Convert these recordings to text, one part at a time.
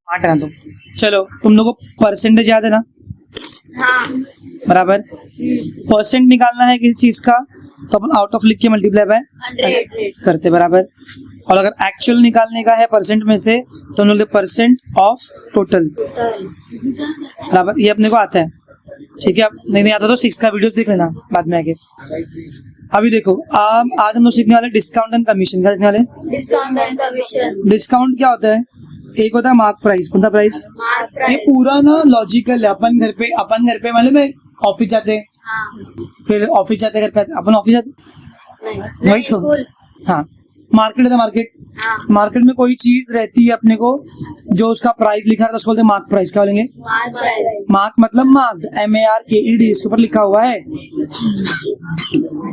8 है ना, तो चलो तुम लोगों को परसेंटेज याद है ना? हाँ। बराबर। परसेंट निकालना है किसी चीज का तो अपन आउट ऑफ लिख के मल्टीप्लाई बाय 100 करते बराबर। और अगर एक्चुअल निकालने का है परसेंट में से तो हम लोग परसेंट ऑफ टोटल बराबर। ये अपने को आता है, ठीक है। अब नहीं आता तो 6 का वीडियोस देख लेना बाद में आके। अभी देखो आज हम लोग सीखने वाले डिस्काउंट एंड कमीशन। क्या सीखने वाले? Discount and commission. डिस्काउंट क्या होता है? एक होता है मार्क प्राइस। कौन सा प्राइस? मार्क ये प्राइस। पूरा ना लॉजिकल है। अपन घर पे मालूम है ऑफिस जाते हैं, हाँ। फिर ऑफिस जाते घर पे अपन ऑफिस जाते नहीं, वही तो। स्कूल। हाँ, मार्केट है मार्केट। हाँ। मार्केट में कोई चीज रहती है अपने को जो उसका प्राइस लिखा रहता है उसको बोलते हैं मार्क प्राइस। क्या बोलेंगे? Mark price. मार्क मतलब मार्क, MARKED, इसके ऊपर लिखा हुआ है।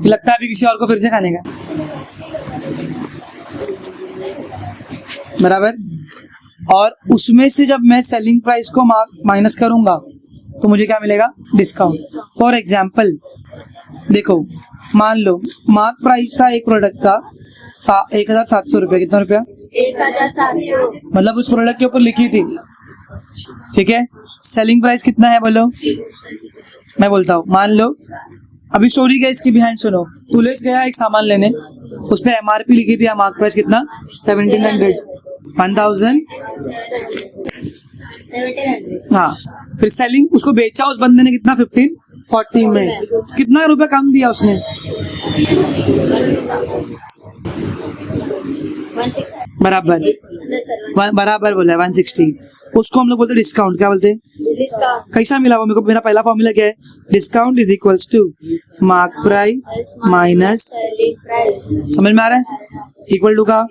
लगता है अभी किसी और को फिर से खाने का बराबर। और उसमें से जब मैं सेलिंग प्राइस को माइनस करूंगा तो मुझे क्या मिलेगा? डिस्काउंट। फॉर एग्जाम्पल देखो, मान लो मार्क प्राइस था एक प्रोडक्ट का 1700 रुपया। कितना रुपया? 1700। मतलब उस प्रोडक्ट के ऊपर लिखी थी, ठीक है। सेलिंग प्राइस कितना है बोलो? मैं बोलता हूँ, मान लो अभी स्टोरी क्या इसकी बिहाइंड सुनो। तुलेश गया एक सामान लेने, उस पे MRP लिखी थी, मार्क प्राइस कितना? 1700, 1000। 1700। हाँ, फिर सेलिंग उसको बेचा उस बंदे ने कितना? 1540 में। कितना रुपया कम दिया उसने? 160। बराबर बराबर बोला है 160। उसको हम लोग बोलते हैं डिस्काउंट। क्या बोलते हैं? डिस्काउंट। कैसा मिला वो मेरे को? मेरा पहला फॉर्मूला क्या है? Discount is equals to mark price minus, selling price. समझ में आ रहा है? इक्वल टू का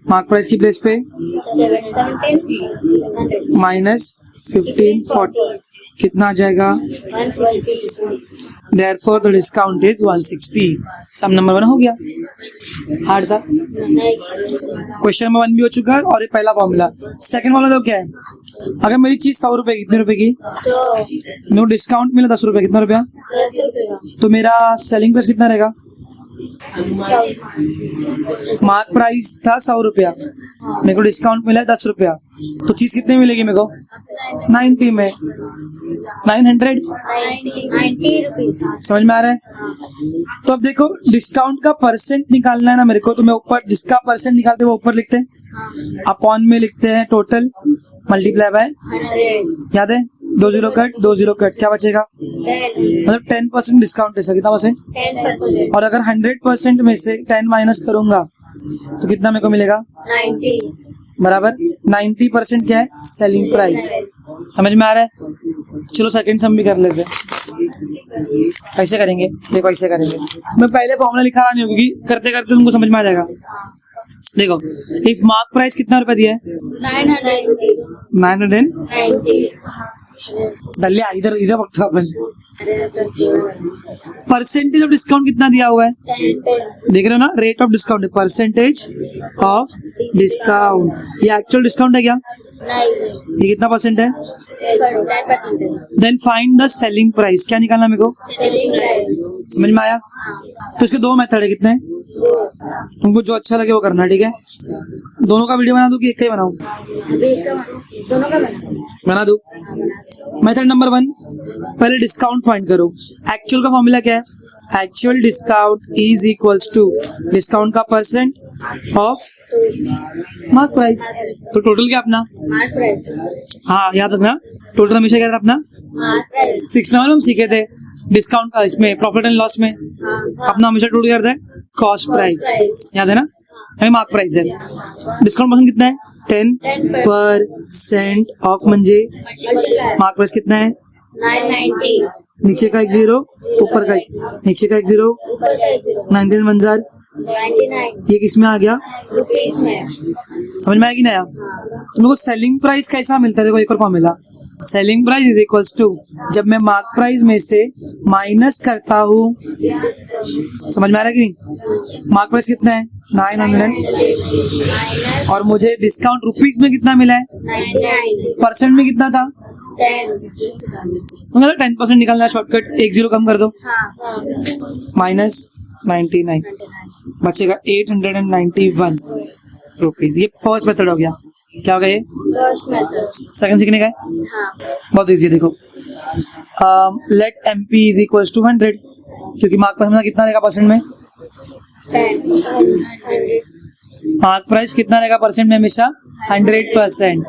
मार्क प्राइस की प्लेस पे 1700 माइनस 1540, कितना आ जाएगा? 160। Therefore the discount is 160। सम नंबर 1 हो गया। हार्ड था। नहीं। क्वेश्चन नंबर 1 भी हो चुका है। और ये पहला फॉर्मूला। सेकंड वाला तो क्या है? अगर मेरी चीज 100 रुपए, कितने रुपए की? 100। मेरे को डिस्काउंट मिला 10 रुपए। कितना रुपया? 10 रुपये। तो मेरा सेलिंग प्राइस कितना रहेगा? मार्क प्राइस था 100 रुपया, मेरे को डिस्काउंट मिला 10 रुपया, तो चीज कितने मिलेगी मेरे को? 90 में। 900। 90 रुपीज। समझ में आ रहा है? तो अब देखो डिस्काउंट का परसेंट निकालना है ना मेरे को, तो मैं ऊपर जिसका परसेंट निकालते हैं वो ऊपर लिखते हैं, अपॉन में लिखते हैं टोटल, मल्टीप्लाई बाय, 100। याद है? 2 0 कट 2 0 कट, क्या बचेगा? 10। मतलब 10% डिस्काउंट है सर। कितना परसेंट? 10%। और अगर 100% में से 10 माइनस करूंगा तो कितना मेरे को मिलेगा? 90। बराबर। 90% क्या है? Selling price. समझ में आ रहा है? चलो सेकंड सम भी कर लेते हैं। कैसे करेंगे? देखो ऐसे करेंगे। मैं पहले फॉर्मूला लिखा रहा नहीं हूँ क्योंकि करते करते तुमको समझ में आ जाएगा। देखो इफ मार्क प्राइस कितना रुपया दिया है? 900 रुपीज। 990। दलिया इधर इधर बघतो अपन। परसेंटेज ऑफ डिस्काउंट कितना दिया हुआ है? 10। देख रहे हो ना? रेट ऑफ डिस्काउंट है, परसेंटेज ऑफ डिस्काउंट। ये एक्चुअल डिस्काउंट है क्या? नहीं। ये कितना परसेंट है? 10%। Then find the selling price. क्या निकालना मेरे को? Selling price. समझ में आया? तो इसके 2 मेथड है। कितने? तुमको जो अच्छा लगे वो करना, ठीक है। दोनों का वीडियो बना दूं कि एक का ही बनाऊं? अभी एक का दोनों का बना दूं। मेथड नंबर 1, पहले डिस्काउंट फाइंड करो। एक्चुअल का फॉर्मूला क्या है? Actual discount is equals to discount का परसेंट ऑफ मार्क प्राइस। तो टोटल क्या अपना? Mark price. हाँ याद रखना, टोटल हमेशा क्या रहता अपना? Mark price. 6 में हम सीखे थे डिस्काउंट का, इसमें प्रॉफिट एंड लॉस में अपना हमेशा टोटल क्या रहता है? Cost price. याद है ना? हमें मार्क प्राइस है। डिस्काउंट परसेंट कितना है? 10% ऑफ म्हणजे मार्क प्राइस कितना है? 990। नीचे का 1 0, ऊपर का 1, नीचे का 1 0, ऊपर का 0। 19 1000। 99 ये किस में आ गया? रुपीज में। समझ में आया कि नहीं आया? तुम लोग को सेलिंग प्राइस कैसा मिलता है? देखो एक और formula, selling price is equals to, जब मैं मार्क प्राइस में से माइनस करता हूँ, समझ में आ रहा है कि नहीं? मार्क प्राइस कितना है? 900 और मुझे डिस्काउंट रुपीज में कितना मिला है? 99। परसेंट में कितना था? 10। मतलब 10% निकालना है शॉर्टकट, 1 0 कम कर दो, हाँ। माइनस 99 बचेगा 891 रुपीज। ये फर्स्ट मेथड हो गया। क्या होगा ये? First method. सेकंड सीखने का है, हाँ. बहुत इजी है. देखो let MP is equal to 100, क्योंकि मार्क प्राइस में कितना रहेगा परसेंट में? 10. 100. मार्क प्राइस कितना रहेगा परसेंट में? हमेशा 100%.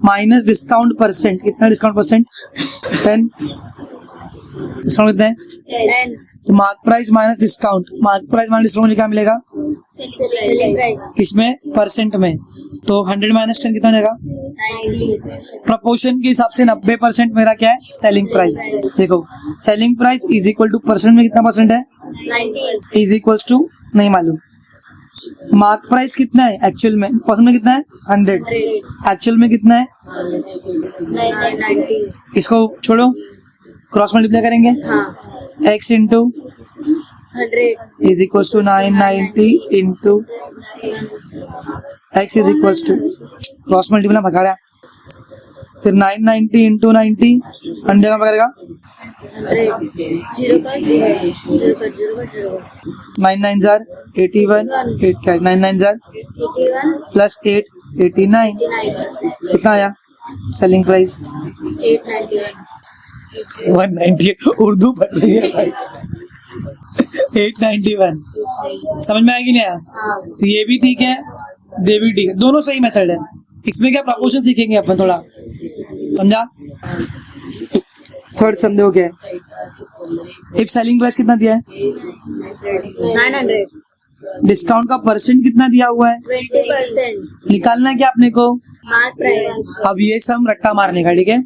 माइनस डिस्काउंट परसेंट, कितना डिस्काउंट परसेंट? 10. डिस्काउंट कितना है? 10. तो mark price minus discount, mark price minus discount मुझे क्या मिलेगा? Selling price. किसमें? परसेंट में. तो 100 माइनस 10 कितना रहेगा? 90. प्रपोर्शन के हिसाब से 90% मेरा क्या है? Selling price. देखो selling price is equal to percent में कितना परसेंट है? 90. इज इक्वल टू नहीं मालूम. मार्क प्राइस कितना है एक्चुअल में? परसेंट में कितना है? 100. 100. एक्चुअल में कितना है? 90. इसको छोड़ो, क्रॉस मल्टीप्लाई करेंगे. हाँ. x into 100. Is equal to 990 into x is equal to cross multiply भगाड़ा, फिर 990 इंटू 90 अंडे का पकड़ेगा 100. 0 का 0. 9 9 जार 81, 8 क्या 9 9 जार 81. प्लस 8 89. 89. कितना आया सेलिंग प्राइस? 891. 198. उर्दू पढ़ रही है भाई. 891. समझ में आया कि नहीं आया? हाँ. तो ये भी ठीक है, ये भी ठीक है, दोनों सही मेथड है. इसमें क्या प्रपोर्शन सीखेंगे अपन थोड़ा, समझा? थर्ड समझो क्या है? इफ सेलिंग प्राइस कितना दिया है? 900. डिस्काउंट का परसेंट कितना दिया हुआ है? 20%. निकालना है क्या अपने को? Mark price. अब ये सब रट्टा मारने का, ठीक है?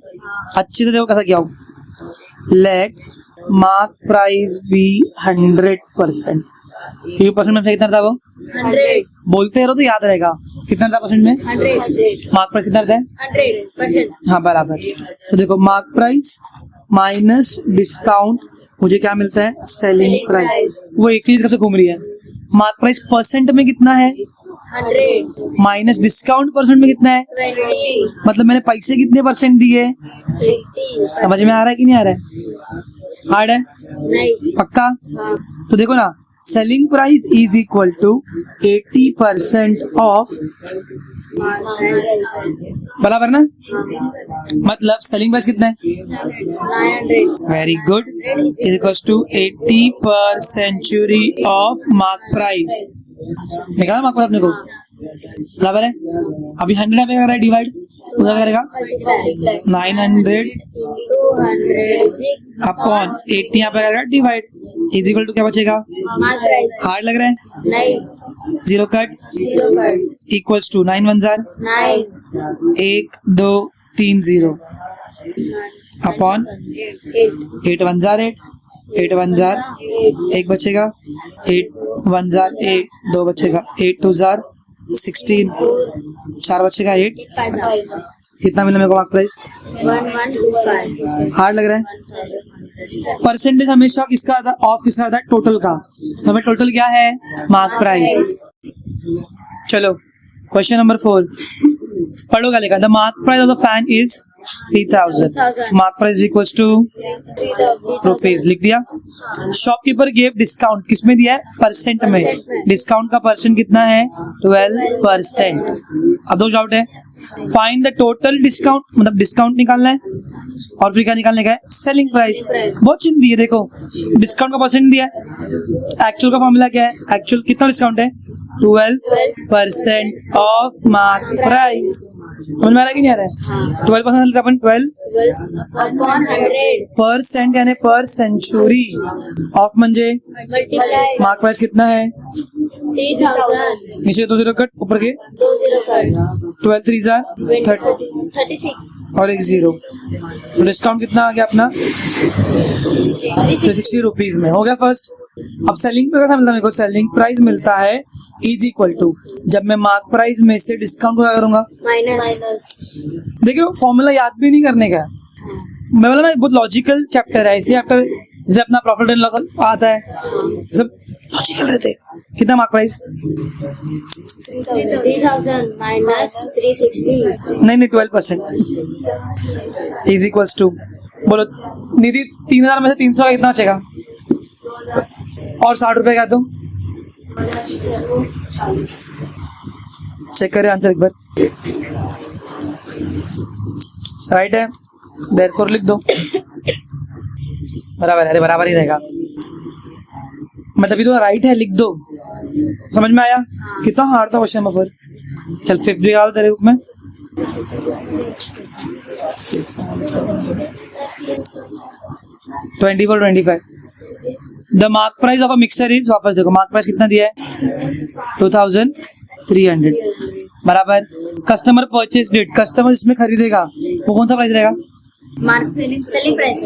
अच्छे से देखो कैसा किया हो. Let mark price be 100%. ये परसेंट में कितना था वो? 100. बोलते रहो तो याद रहेगा. कितना था परसेंट में? 100. मार्क प्राइस कितना था? 100%. हाँ बराबर. तो देखो मार्क प्राइस माइनस डिस्काउंट मुझे क्या मिलता है? Selling Selling price. price. वो एक चीज कब से घूम रही है. मार्क प्राइस परसेंट में कितना है? 100. माइनस डिस्काउंट परसेंट में कितना है? 20. मतलब मैंने पैसे कितने परसेंट दिए? 80. समझ में आ रहा है कि नहीं आ रहा है? हार्ड है नहीं. पक्का? हाँ. तो देखो ना, selling price is equal to 80% of, बराबर ना? मतलब सेलिंग प्राइस कितना है? 900. Very good. Is equal to 80 per century of mark price. निकाला मार्क प्राइस अपने को, बराबर है. अभी 100 पे करेगा डिवाइड, उधर करेगा 900 अपॉन 80 यहाँ पे करेगा डिवाइड. इज इक्वल टू क्या बचेगा? Mark price. हार्ड लग रहा है? नहीं. 0 कट 0 कट. इक्वल्स टू 9 1 जार 9. 1 2 3 0 अपॉन 8. 8 1 जार 8, 8 1 जार 1 बचेगा, 8 1 जार 1 2 बचेगा, 8 2 जार 16 4 बचेगा 8. 5. कितना मिला मेरे को मार्क प्राइस? 1125. हार्ड लग रहा है? परसेंटेज हमेशा किसका आता है? ऑफ किसका आता है? टोटल का. तो हमें टोटल क्या है? Mark price. चलो क्वेश्चन नंबर 4 पढ़ो. क्या लिखा? The mark price of the fan is 3000. Mark price equals to 3,000 rupees. लिख दिया. शॉपकीपर गेव डिस्काउंट, किसमें दिया है? परसेंट में. डिस्काउंट का परसेंट कितना है? 12%. अब दो डाउट है. फाइंड द टोटल डिस्काउंट, मतलब डिस्काउंट निकालना है, और फिर क्या निकालने का है? Selling price. बहुत चिन्ह दिए. देखो डिस्काउंट का परसेंट दिया है, एक्चुअल का फॉर्मूला क्या है? एक्चुअल कितना डिस्काउंट है? 12% ऑफ मार्क प्राइस. समझ में आ रहा है कि नहीं आ रहा है? 12% अपन 12% यानी पर सेंचुरी ऑफ म्हणजे मल्टीप्लाई मार्क प्राइस कितना है? 3,000. नीचे 2 0 कट, ऊपर के 2 0 कट. 12 3 जार 36. और 1 0. तो डिस्काउंट कितना आ गया अपना? 60 रुपीज में. हो गया फर्स्ट. अब सेलिंग प्राइस मिलता है मेरे को. सेलिंग प्राइस मिलता है इज इक्वल टू, जब मैं मार्क प्राइस में से डिस्काउंट को क्या करूंगा? माइनस. देखिए फॉर्मूला याद भी नहीं करने का. मैं बोला ना बहुत लॉजिकल चैप्टर है. ऐसे चैप्टर जैसे अपना प्रॉफिट एंड लॉस आता है, सब लॉजिकल रहते. कितना मार्क प्राइस? 3,000 माइनस 360. नहीं 12% इज इक्वल्स टू, बोलो निधि 3000 में से 300 का कितना बचेगा? और 60 रुपए का. तो चेक करें आंसर एक बार. राइट है, देयरफॉर लिख दो बराबर है, अरे बराबर ही रहेगा, मतलब ये तो राइट है, लिख दो। समझ में आया? कितना हार्ड था क्वेश्चन फिर। चल फिफ्थ भी डाल तेरे बुक में। 24-25 the mark price of a mixer is, वापस देखो मार्क प्राइस कितना दिया है 2300 बराबर। कस्टमर परचेज डेट, कस्टमर इसमें खरीदेगा वो कौन सा प्राइस रहेगा? Selling price.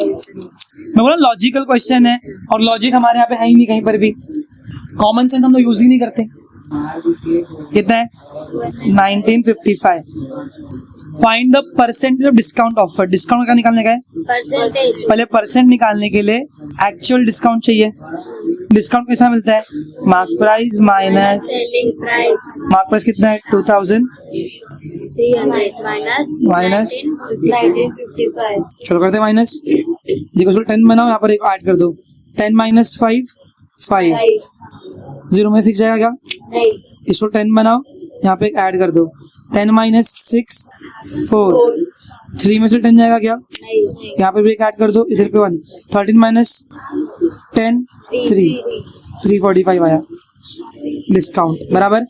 मैं बोला लॉजिकल क्वेश्चन है और लॉजिक हमारे यहाँ पे है ही नहीं कहीं पर भी, कॉमन सेंस हम लोग यूज ही नहीं करते। कितना है 1955। Find the percentage of discount offer, discount का निकालने का है परसेंटेज। पहले परसेंट निकालने के लिए एक्चुअल डिस्काउंट चाहिए। डिस्काउंट कैसा मिलता है? Mark price minus selling price. Mark price कितना है 2000 माइनस 1955। चलो करते हैं माइनस, देखो 10 बनाओ, यहाँ पर एक ऐड कर दो 10 माइनस 5 5 0 में 6 जाएगा क्या? नहीं। इसको 10 बनाओ, यहाँ पे एक ऐड कर दो 10 माइनस 6 4 3 में से 10 जाएगा क्या? नहीं। यहाँ पे भी एक ऐड कर दो, इधर पे 1 13 माइनस 10 3 345 आया डिस्काउंट बराबर।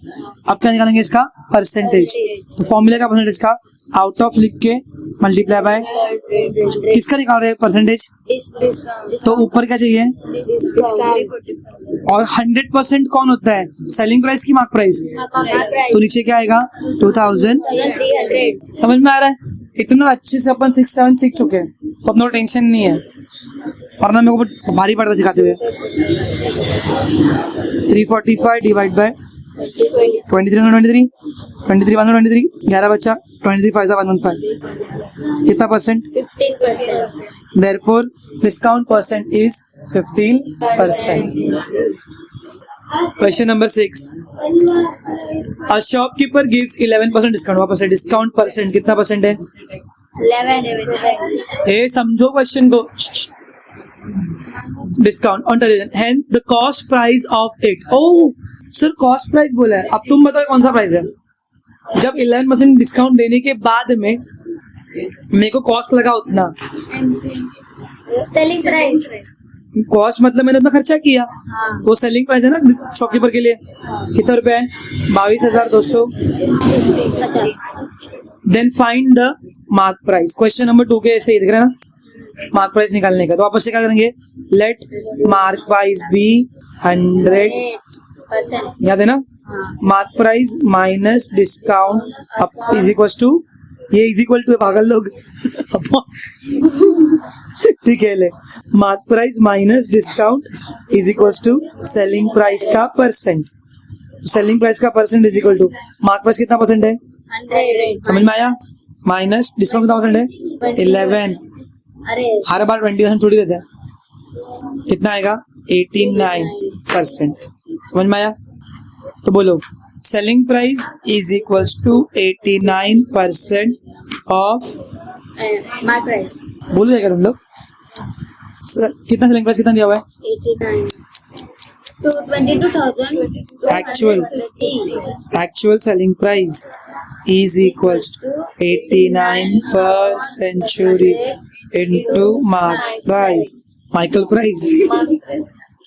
अब क्या निकालेंगे इसका? परसेंटेज। तो फॉर्मूला का परसेंटेज का आउट ऑफ लिख के मल्टीप्लाई बाय किसका निकाल रहे हैं परसेंटेज? तो ऊपर क्या चाहिए? और 100% कौन होता है? सेलिंग प्राइस की मार्क प्राइस। तो नीचे क्या आएगा 2000। 300। समझ में आ रहा है? इतना अच्छे से अपन 6-7 सीख चुके हैं तो अपना टेंशन नहीं है, वरना मेरे को भारी पड़ता सिखाते हुए। 345 डिवाइड बाय 23 123 11 बच्चा 23 5 115 कितना percent? 15%। Therefore discount percent is 15%। Question number 6 a shopkeeper gives 11% discount. वापस से डिस्काउंट परसेंट कितना परसेंट है? 11। ए समझो क्वेश्चन को। Discount on television hence the cost price of it. Oh sir cost price बोला है, अब तुम बताओ कौन सा प्राइस है? जब 11% डिस्काउंट देने के बाद में मेरे को कॉस्ट लगा उतना, सेलिंग प्राइस। कॉस्ट मतलब मैंने उतना खर्चा किया, वो सेलिंग प्राइस है ना शॉपकीपर के लिए। कितना रुपए है? 22,200। 50। Then find the mark price. Question number 2 के ऐसे ही दिख रहा है ना, मार्क प्राइस निकालने का। तो वापस से क्या करेंगे? Let mark price be 100%। याद है ना? Mark price minus discount is equal to, ये इज इक्वल टू पागल लोग ठीक है, let mark price minus discount is equal to selling price का परसेंट। सेलिंग प्राइस का percent is equal to mark price कितना परसेंट है? 100। समझ में आया? माइनस डिस्काउंट कितना परसेंट है? 11। अरे हर बार 20% थोड़ी देते हैं। कितना आएगा? 89%। समझ में आया? तो बोलो selling price is equal to 89% of mark price. बोल जाएगा तुम लोग। कितना सेलिंग प्राइस कितना दिया हुआ है? 89 to 22,000 actual selling price is equals to 89 per century into mark price. Michael price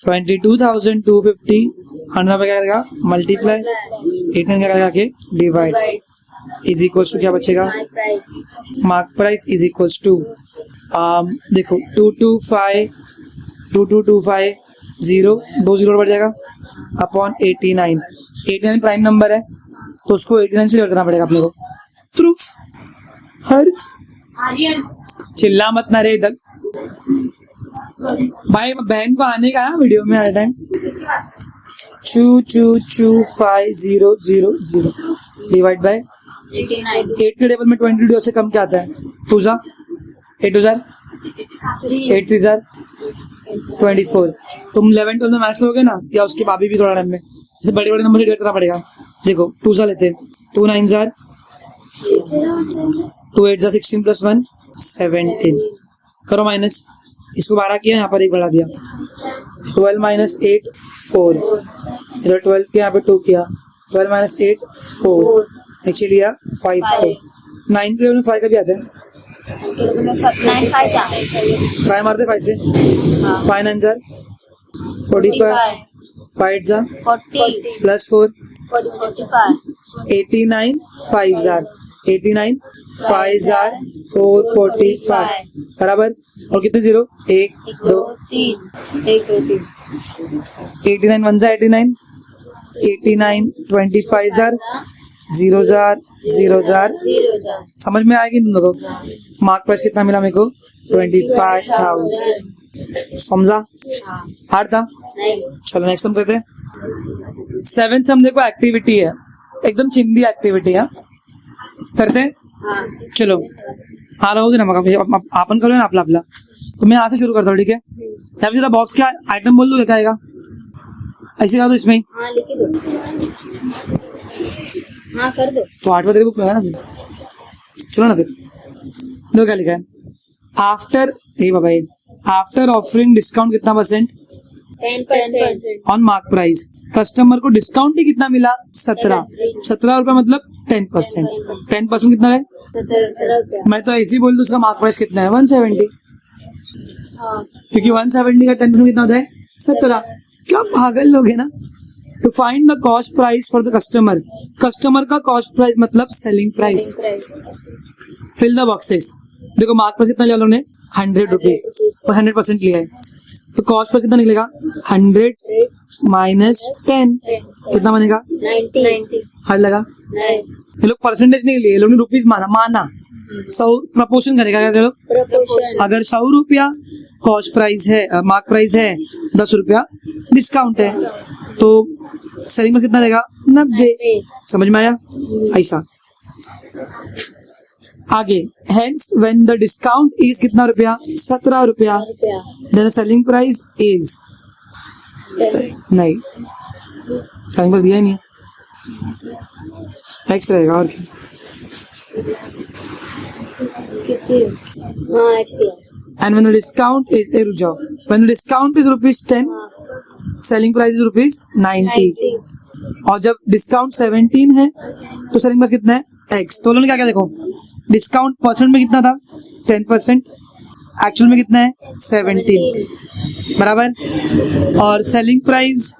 22,250 100 पे क्या करेगा? मल्टीप्लाई 89 क्या करेगा के डिवाइड इज इक्वल्स टू क्या बचेगा? Mark price is equals to देखो 2225 0 2 0 बढ़ जाएगा अपॉन 89 प्राइम नंबर है तो उसको 89 से डिवाइड करना पड़ेगा अपने को। प्रूफ हर्ष चिल्ला मत ना रे इधर भाई, बहन को आने का है वीडियो में हर टाइम। 2225000 डिवाइड बाय 8 के टेबल में 22 से कम क्या आता है? 2 जा 8 2 8 3 24। तुम 11 12 में मैथ्स लोगे ना या उसके बाबी भी थोड़ा टाइम में, जैसे बड़े बड़े नंबर डिवाइड करना पड़ेगा। देखो 2 जा लेते हैं 2 9 जार 2 8 जा 16 प्लस 1 17 करो माइनस, इसको 12 किया यहाँ पर 1 बढ़ा दिया 12 माइनस 8 4 इधर 12 के यहाँ पे 2 किया 12 माइनस 8 4 नीचे लिया 5 को 9 के में 5 का भी आता है, 9 5 जा 5 मारते 5 से, हाँ 5 9 जार 45, 5 जा 40 प्लस 4 45 89, 5 जार 89, 5 जार 4 45 बराबर। और कितने जीरो, 1 2 3 1 2 3 89 1 जा 89, 89 25 जार 0 जार 0 जार। 0 जा समझ में आएगी तुम लोगों को। मार्क प्राइस कितना मिला मेरे को, 25,000। समझा, हाँ हार्ड था। नहीं चलो नेक्स्ट सम करते हैं। 7th सम देखो एक्टिविटी है, एकदम चिंदी एक्टिविटी है, करते हैं। हाँ चलो हाँ रहोगे ना मगर आपन करो ना आपला आपला। तो मैं यहाँ से शुरू करता हूँ, ठीक है। यहाँ पे बॉक्स क्या आइटम बोल दो, क्या आएगा, ऐसे कर दो इसमें ही। हाँ लिख दो, हाँ कर दो। तो 8वां तेरी बुक में है ना फिर, चलो ना फिर। दो क्या लिखा है, आफ्टर ये बाबा ये आफ्टर ऑफरिंग डिस्काउंट कितना percent 10% on mark price, customer को डिस्काउंट ही कितना मिला, 17 रुपया, मतलब 10%। 10% कितना है, 17 रुपया। मैं तो ऐसे ही बोल दूं उसका मार्क प्राइस कितना है, 170, हाँ क्योंकि 170 का 10% कितना होता है, 17। क्या पागल लोग है ना। To find the cost price for the customer, customer का कॉस्ट प्राइस मतलब selling price. Fill the boxes, देखो मार्क प्राइस कितना लिया उन्होंने, 100 रुपीज, और 100% लिया है, तो कॉस्ट प्राइस कितना निकलेगा, 100 माइनस 10 कितना बनेगा, 90 हर लगा। नहीं ये लोग परसेंटेज नहीं लिए, ये लोग ने रुपीज माना 100 प्रपोर्शन करेगा ये लोग। प्रपोर्शन अगर 100 रुपया कॉस्ट प्राइस है, मार्क प्राइस है, 10 रुपया डिस्काउंट है, तो सेलिंग में कितना रहेगा, 90। समझ में आया, ऐसा। आगे, hence when the discount is कितना रुपया, 17 रुपया, रुपया देन सेलिंग प्राइस इज, नहीं सेलिंग प्राइस दिया ही नहीं, एक्स रहेगा और क्या। कितनी, हाँ एक्स दिया। And when the discount is, रुक जाओ, when the discount is ₹10, selling price is ₹90, और जब डिस्काउंट 17 है तो सेलिंग प्राइस कितना है, एक्स। तो उन्होंने क्या क्या देखो, डिस्काउंट परसेंट में कितना था, 10%, एक्चुअल में कितना है, 17 बराबर, और सेलिंग प्राइस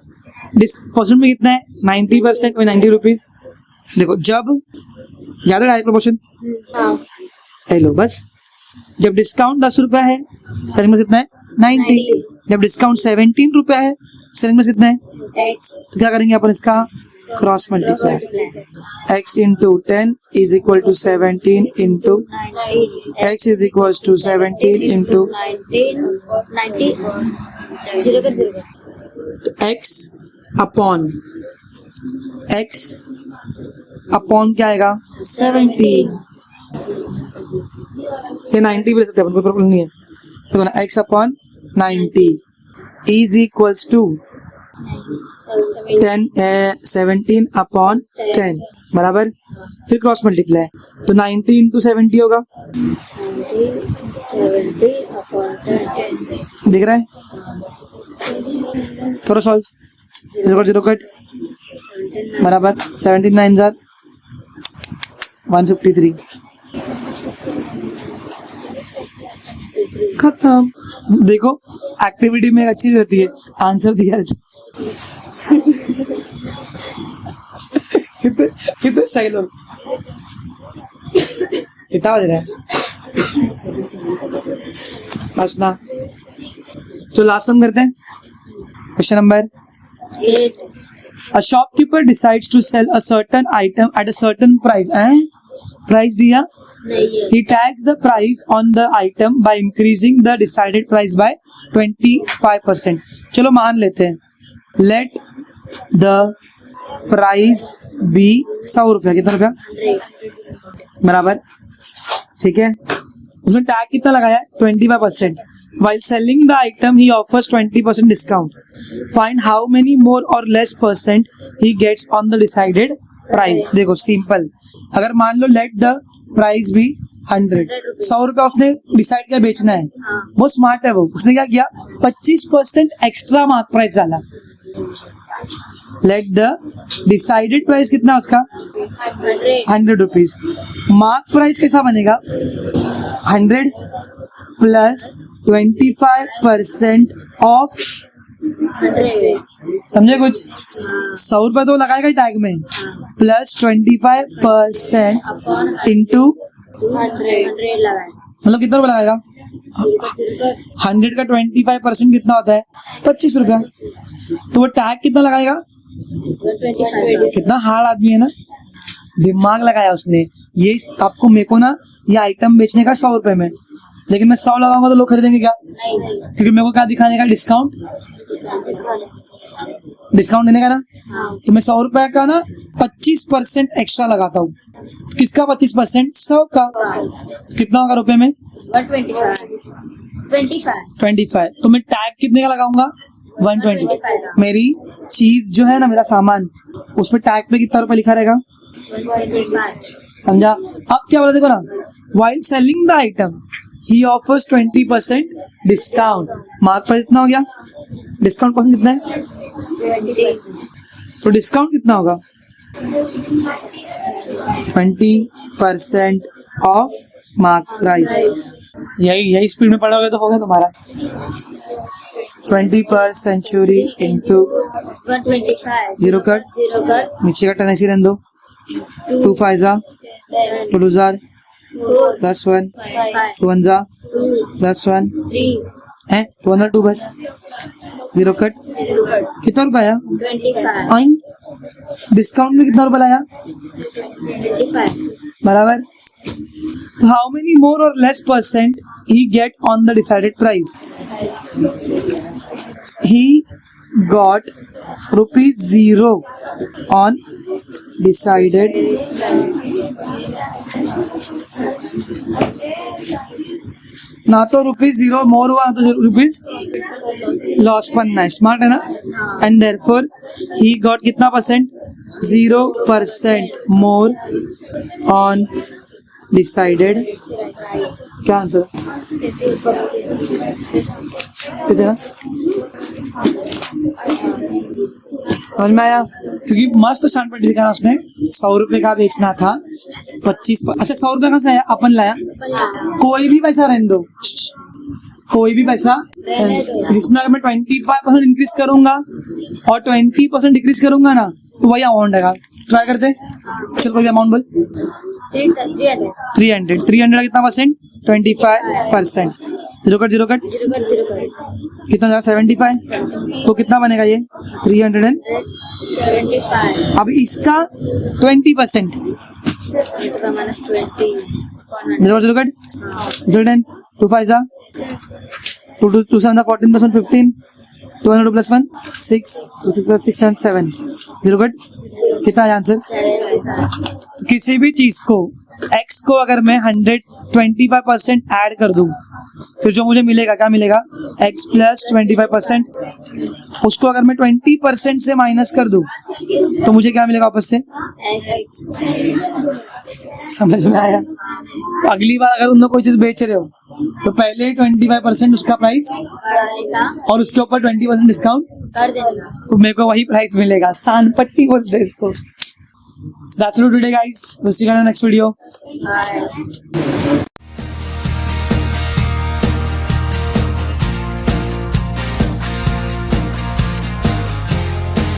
परसेंट में कितना है, 90%, 90 रुपीज। देखो जब याद है डायरेक्ट प्रपोर्शन, हाँ हेलो बस, जब डिस्काउंट 10 रुपया है, सेलिंग प्राइस कितना है, 90। जब डिस्काउंट 17 रुपया है, सेलिंग प्राइस कितना है, एक्स तो क्या करेंगे अपन इसका cross multiply, x into 10 is equal to 17 into x is equal to 17 into 90 0 कर 0 x अपॉन क्या आएगा, 17। ये 90 भी ले सकते हैं, कोई प्रॉब्लम नहीं है। तो x upon 90 is equals to 17 upon 10 बराबर, फिर क्रॉस मल्टीप्लाई, तो 90 इंटू 70 होगा, 70 अपॉन 10 दिख रहा है, करो सॉल्व, 0 कट बराबर 17 9 जार 153, खत्म। देखो एक्टिविटी में एक अच्छी चीज रहती है, आंसर दिया रहता है। कितने कितने सही लोग, कितना बज रहा है, बस ना। तो लास्ट सम करते हैं, question number 8 A shopkeeper decides to sell a certain item at a certain price. Price दिया, नहीं है he tags the price on the item by increasing the decided price by 25%. चलो मान लेते हैं, let the price be 100 रुपया, कितना रुपया बराबर, ठीक है। उसने टैग कितना लगाया, 25%. While selling the item, he offers 20% discount. Find how many more or less percent he gets on the decided price. देखो सिंपल, अगर मान लो let the price be 100, 100 रुपया उसने डिसाइड किया बेचना है, वो स्मार्ट है, वो उसने क्या किया, 25% एक्स्ट्रा मार्क प्राइस डाला। लेट द डिसाइडेड प्राइस कितना उसका, 100 रुपीज, मार्क प्राइस कैसा बनेगा? 100 प्लस 25% ऑफ, 100 समझे कुछ? 100 रुपए तो लगाएगा टैग में, प्लस 25% अपॉन इंटू 100 लगाए मतलब कितना रुपए लगाएगा? 100 का 25% कितना होता है? 25 रुपया। तो वो टैग कितना लगाएगा? 125 कितना हार्ड आदमी है ना, दिमाग लगाया उसने। ये आपको मेरे को ना ये आइटम बेचने का 100 रुपए में, लेकिन मैं 100 लगाऊंगा तो लोग खरीदेंगे क्या? नहीं क्योंकि मेरे को क्या दिखाने का? डिस्काउंट, डिस्काउंट देने का ना। तो मैं 100 रुपए का ना 25% एक्स्ट्रा लगाता हूँ। किसका 25%? 100 का। कितना होगा रुपए में? 25। तो मैं टैग कितने का लगाऊंगा? 120। मेरी चीज जो है ना, मेरा सामान, उसमें टैग पे कितना रुपए लिखा रहेगा? 125 समझा? अब क्या बोला देखो ना, while selling the item he offers 20% discount. Mark price कितना हो गया? डिस्काउंट परसेंट कितना है? 20 तो डिस्काउंट कितना होगा? 20% ऑफ मार्क प्राइस। यही स्पीड में पढ़ोगे तो होगा तुम्हारा। 21st century into 125 zero cut, नीचे का 10 ऐसे रहने दो। 2 5 जा, 2 2 जार, 4 +1, 5 2 1 जा, +1 3 है, 2 अंदर 2 बस, जीरो कट। 0 कट कितना रुपया आया? 25 आइन डिस्काउंट में कितना रुपया लाया? 25 बराबर। तो हाउ मेनी मोर और less percent he get on the decided price? He got ₹0 on decided ना, तो ₹0 मोर हुआ, ना तो रुपीज लॉस बनना है। स्मार्ट है ना? एंड देयरफॉर ही गॉट कितना परसेंट? 0% more on decided. क्या आंसर कितना? समझ में आया? क्योंकि मस्त शान पट्टी दिखाना उसने। 100 रुपए का बेचना था, 25। अच्छा 100 रुपए का से अपन लाया, कोई भी पैसा रहने दो, कोई भी पैसा, जिसमें अगर मैं 25% इंक्रीज करूंगा और 20% डिक्रीज करूंगा ना, तो वही अमाउंट आएगा। ट्राई करते। चल कोई अमाउंट बोल। 300 का कितना परसेंट? 25%। जीरो कट कितना जाएगा? 75। तो कितना बनेगा ये? 375। अब इसका 20%, जीरो कट 2 5 जा, 2 7 14 + 15, 200 + 1 6, 2 6 6 7 7, जीरो कट। कितना है आंसर? तो किसी भी चीज को x को अगर मैं 125% ऐड कर दूं, फिर जो मुझे मिलेगा क्या मिलेगा? x + 25%। उसको अगर मैं 20% से माइनस कर दूं तो मुझे क्या मिलेगा वापस से? समझ में आया? अगली बार अगर तुम लोग कोई चीज बेच रहे हो तो पहले 25% उसका प्राइस और उसके ऊपर 20% डिस्काउंट कर देना। तो मेरे को वही प्राइस मिलेगा। सान पट्टी बोलते हैं इसको। So that's it for today guys. We'll see you in the next video. Bye.